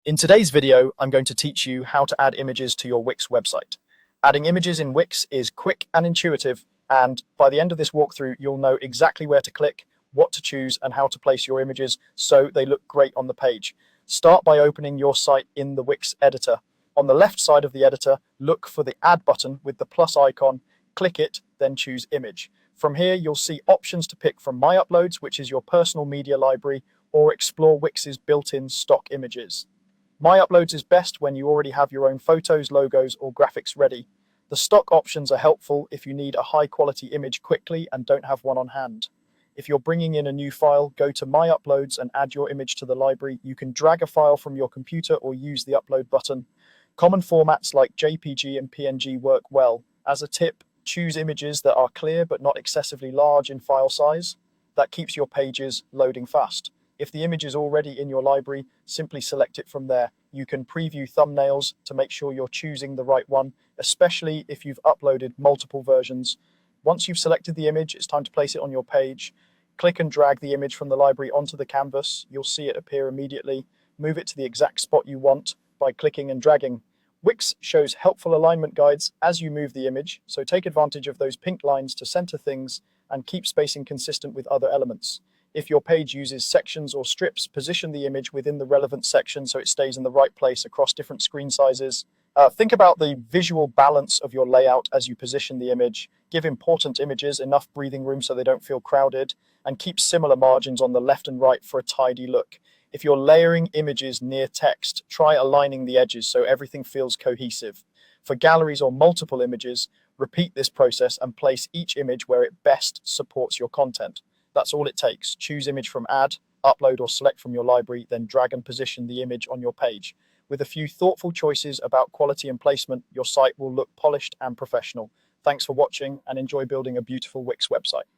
In today's video, I'm going to teach you how to add images to your Wix website. Adding images in Wix is quick and intuitive, and by the end of this walkthrough, you'll know exactly where to click, what to choose, and how to place your images so they look great on the page. Start by opening your site in the Wix editor. On the left side of the editor, look for the Add button with the plus icon, click it, then choose Image. From here, you'll see options to pick from My Uploads, which is your personal media library, or explore Wix's built-in stock images. My Uploads is best when you already have your own photos, logos, or graphics ready. The stock options are helpful if you need a high-quality image quickly and don't have one on hand. If you're bringing in a new file, go to My Uploads and add your image to the library. You can drag a file from your computer or use the Upload button. Common formats like JPG and PNG work well. As a tip, choose images that are clear but not excessively large in file size. That keeps your pages loading fast. If the image is already in your library, simply select it from there. You can preview thumbnails to make sure you're choosing the right one, especially if you've uploaded multiple versions. Once you've selected the image, it's time to place it on your page. Click and drag the image from the library onto the canvas. You'll see it appear immediately. Move it to the exact spot you want by clicking and dragging. Wix shows helpful alignment guides as you move the image, so take advantage of those pink lines to center things and keep spacing consistent with other elements. If your page uses sections or strips, position the image within the relevant section so it stays in the right place across different screen sizes. Think about the visual balance of your layout as you position the image. Give important images enough breathing room so they don't feel crowded, and keep similar margins on the left and right for a tidy look. If you're layering images near text, try aligning the edges so everything feels cohesive. For galleries or multiple images, repeat this process and place each image where it best supports your content. That's all it takes. Choose image from Add, upload or select from your library, then drag and position the image on your page. With a few thoughtful choices about quality and placement, your site will look polished and professional. Thanks for watching and enjoy building a beautiful Wix website.